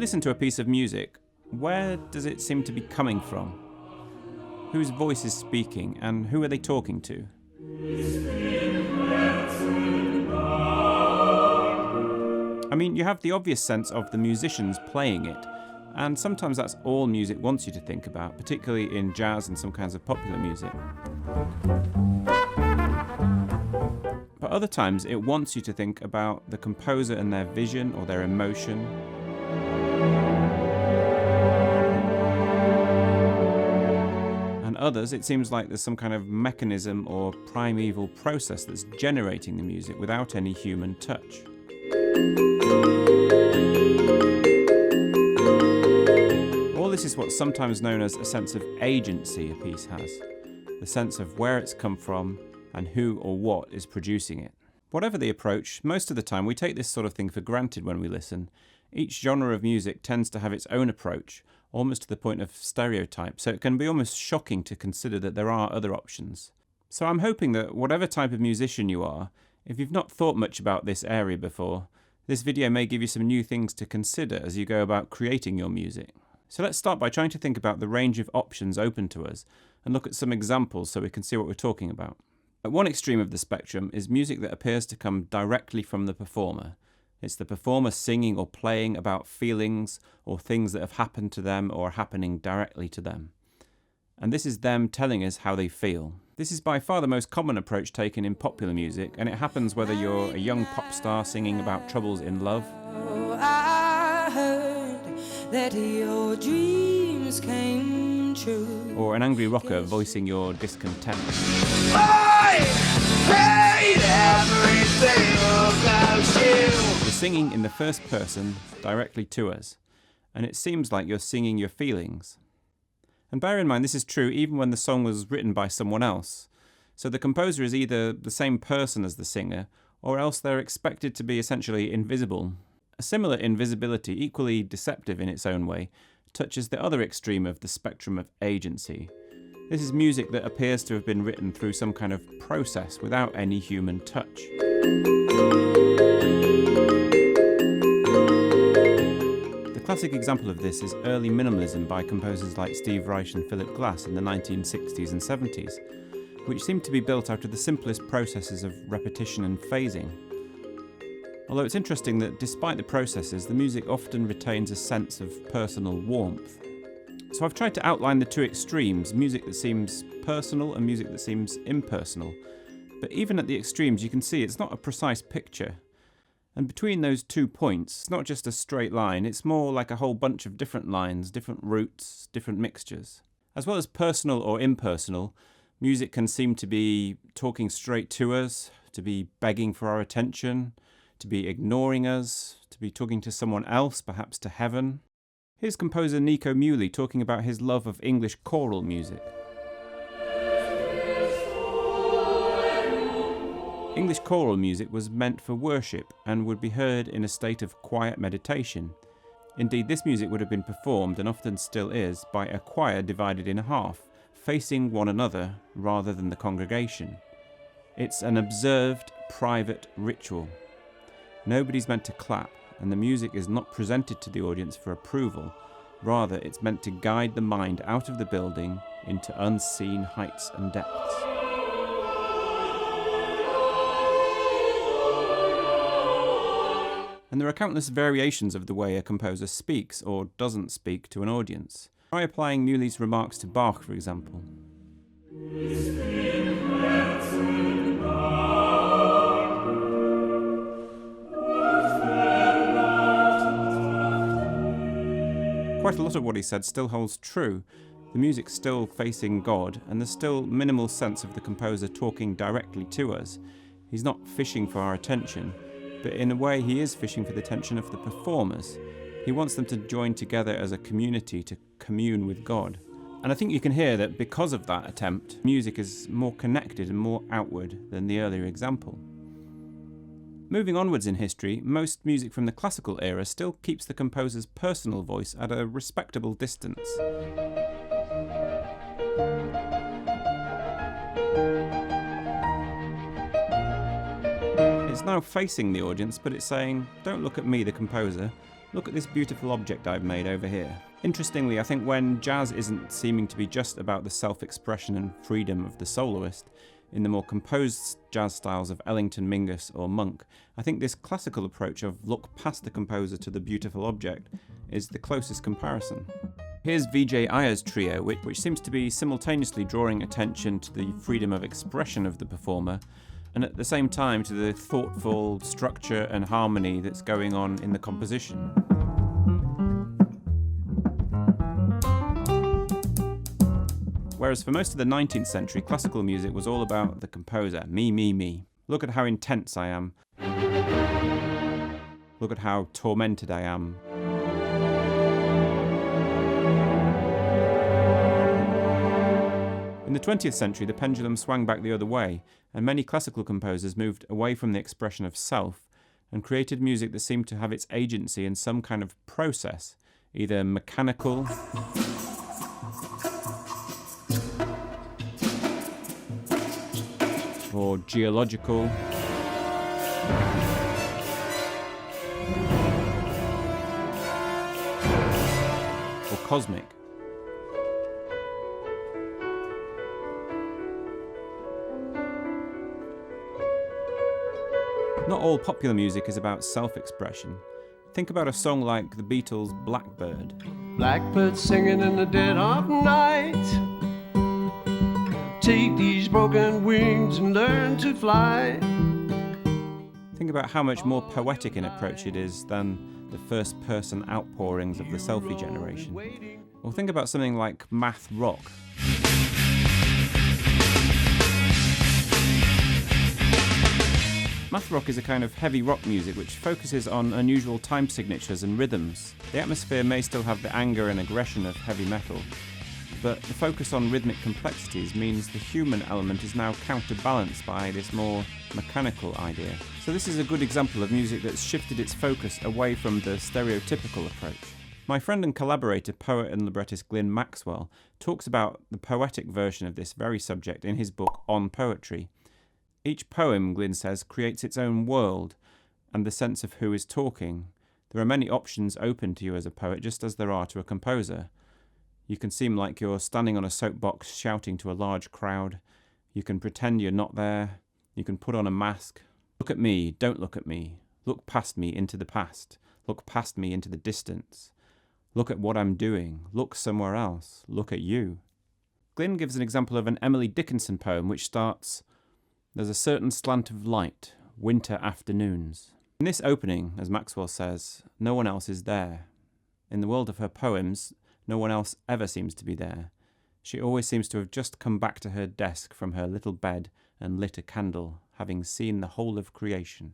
listen to a piece of music, where does it seem to be coming from? Whose voice is speaking, and who are they talking to? I mean, you have the obvious sense of the musicians playing it, and sometimes that's all music wants you to think about, particularly in jazz and some kinds of popular music. But other times it wants you to think about the composer and their vision or their emotion. And others, it seems like there's some kind of mechanism or primeval process that's generating the music without any human touch. All this is what's sometimes known as a sense of agency a piece has, the sense of where it's come from and who or what is producing it. Whatever the approach, most of the time we take this sort of thing for granted when we listen. Each genre of music tends to have its own approach, almost to the point of stereotype, so it can be almost shocking to consider that there are other options. So I'm hoping that whatever type of musician you are, if you've not thought much about this area before, this video may give you some new things to consider as you go about creating your music. So let's start by trying to think about the range of options open to us and look at some examples so we can see what we're talking about. At one extreme of the spectrum is music that appears to come directly from the performer. It's the performer singing or playing about feelings or things that have happened to them or are happening directly to them. And this is them telling us how they feel. This is by far the most common approach taken in popular music, and it happens whether you're a young pop star singing about troubles in love, I heard that your dreams came true, or an angry rocker voicing your discontent. I hate everything about you. You're singing in the first person directly to us, and it seems like you're singing your feelings. And bear in mind, this is true even when the song was written by someone else. So the composer is either the same person as the singer, or else they're expected to be essentially invisible. A similar invisibility, equally deceptive in its own way, touches the other extreme of the spectrum of agency. This is music that appears to have been written through some kind of process without any human touch. The classic example of this is early minimalism by composers like Steve Reich and Philip Glass in the 1960s and 70s, which seemed to be built out of the simplest processes of repetition and phasing. Although it's interesting that despite the processes, the music often retains a sense of personal warmth. So I've tried to outline the two extremes, music that seems personal and music that seems impersonal. But even at the extremes, you can see it's not a precise picture. And between those 2 points, it's not just a straight line, it's more like a whole bunch of different lines, different routes, different mixtures. As well as personal or impersonal, music can seem to be talking straight to us, to be begging for our attention, to be ignoring us, to be talking to someone else, perhaps to heaven. Here's composer Nico Muhly talking about his love of English choral music. English choral music was meant for worship and would be heard in a state of quiet meditation. Indeed, this music would have been performed, and often still is, by a choir divided in half, facing one another rather than the congregation. It's an observed, private ritual. Nobody's meant to clap, and the music is not presented to the audience for approval. Rather, it's meant to guide the mind out of the building into unseen heights and depths. And there are countless variations of the way a composer speaks or doesn't speak to an audience. Try applying Muhly's remarks to Bach, for example. Quite a lot of what he said still holds true. The music's still facing God, and there's still minimal sense of the composer talking directly to us. He's not fishing for our attention, but in a way he is fishing for the attention of the performers. He wants them to join together as a community to commune with God. And I think you can hear that because of that attempt, music is more connected and more outward than the earlier example. Moving onwards in history, most music from the classical era still keeps the composer's personal voice at a respectable distance. It's now facing the audience, but it's saying, don't look at me, the composer, Look at this beautiful object I've made over here. Interestingly, I think when jazz isn't seeming to be just about the self-expression and freedom of the soloist, in the more composed jazz styles of Ellington, Mingus or Monk, I think this classical approach of look past the composer to the beautiful object is the closest comparison. Here's Vijay Iyer's trio, which seems to be simultaneously drawing attention to the freedom of expression of the performer, and at the same time to the thoughtful structure and harmony that's going on in the composition. Whereas for most of the 19th century, classical music was all about the composer, me, me, me. Look at how intense I am. Look at how tormented I am. In the 20th century, the pendulum swung back the other way, and many classical composers moved away from the expression of self and created music that seemed to have its agency in some kind of process, either mechanical or geological or cosmic. Not all popular music is about self-expression. Think about a song like the Beatles' Blackbird. Blackbird singing in the dead of night. Take these broken wings and learn to fly. Think about how much more poetic an approach it is than the first-person outpourings of the selfie generation. Or think about something like math rock. Math rock is a kind of heavy rock music which focuses on unusual time signatures and rhythms. The atmosphere may still have the anger and aggression of heavy metal, but the focus on rhythmic complexities means the human element is now counterbalanced by this more mechanical idea. So this is a good example of music that's shifted its focus away from the stereotypical approach. My friend and collaborator, poet and librettist Glyn Maxwell, talks about the poetic version of this very subject in his book On Poetry. Each poem, Glyn says, creates its own world and the sense of who is talking. There are many options open to you as a poet, just as there are to a composer. You can seem like you're standing on a soapbox shouting to a large crowd. You can pretend you're not there. You can put on a mask. Look at me, don't look at me. Look past me into the past. Look past me into the distance. Look at what I'm doing. Look somewhere else. Look at you. Glyn gives an example of an Emily Dickinson poem which starts, "There's a certain slant of light, winter afternoons." In this opening, as Maxwell says, no one else is there. In the world of her poems, no one else ever seems to be there. She always seems to have just come back to her desk from her little bed and lit a candle, having seen the whole of creation.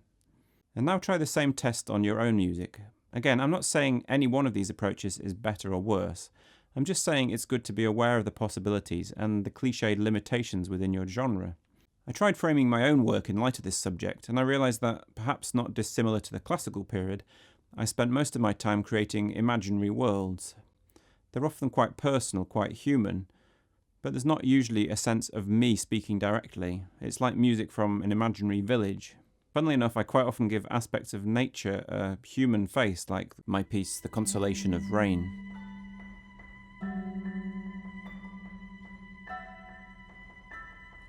And now try the same test on your own music. Again, I'm not saying any one of these approaches is better or worse. I'm just saying it's good to be aware of the possibilities and the cliched limitations within your genre. I tried framing my own work in light of this subject, and I realised that, perhaps not dissimilar to the classical period, I spent most of my time creating imaginary worlds. They're often quite personal, quite human, but there's not usually a sense of me speaking directly. It's like music from an imaginary village. Funnily enough, I quite often give aspects of nature a human face, like my piece, The Consolation of Rain.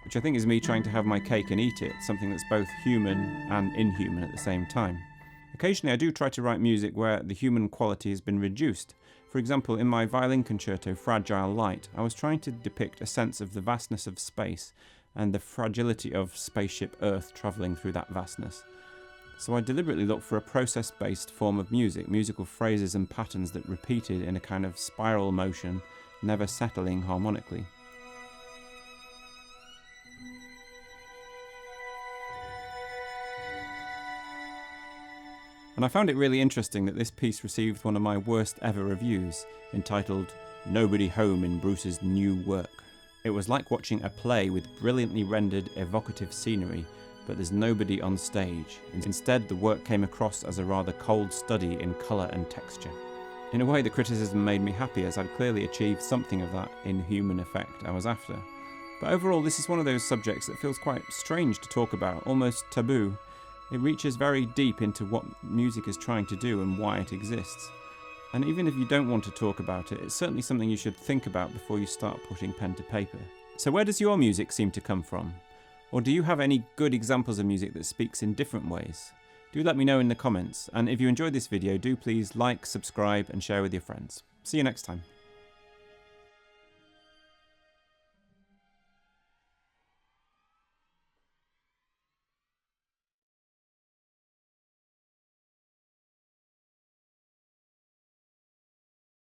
Which I think is me trying to have my cake and eat it, something that's both human and inhuman at the same time. Occasionally I do try to write music where the human quality has been reduced. For example, in my violin concerto, Fragile Light, I was trying to depict a sense of the vastness of space and the fragility of spaceship Earth travelling through that vastness. So I deliberately looked for a process-based form of music, musical phrases and patterns that repeated in a kind of spiral motion, never settling harmonically. And I found it really interesting that this piece received one of my worst ever reviews, entitled "Nobody Home in Bruce's New Work." It was like watching a play with brilliantly rendered evocative scenery, but there's nobody on stage. Instead, the work came across as a rather cold study in colour and texture. In a way, the criticism made me happy, as I'd clearly achieved something of that inhuman effect I was after. But overall, this is one of those subjects that feels quite strange to talk about, almost taboo. It reaches very deep into what music is trying to do and why it exists. And even if you don't want to talk about it, it's certainly something you should think about before you start putting pen to paper. So where does your music seem to come from? Or do you have any good examples of music that speaks in different ways? Do let me know in the comments, and if you enjoyed this video, do please like, subscribe and share with your friends. See you next time.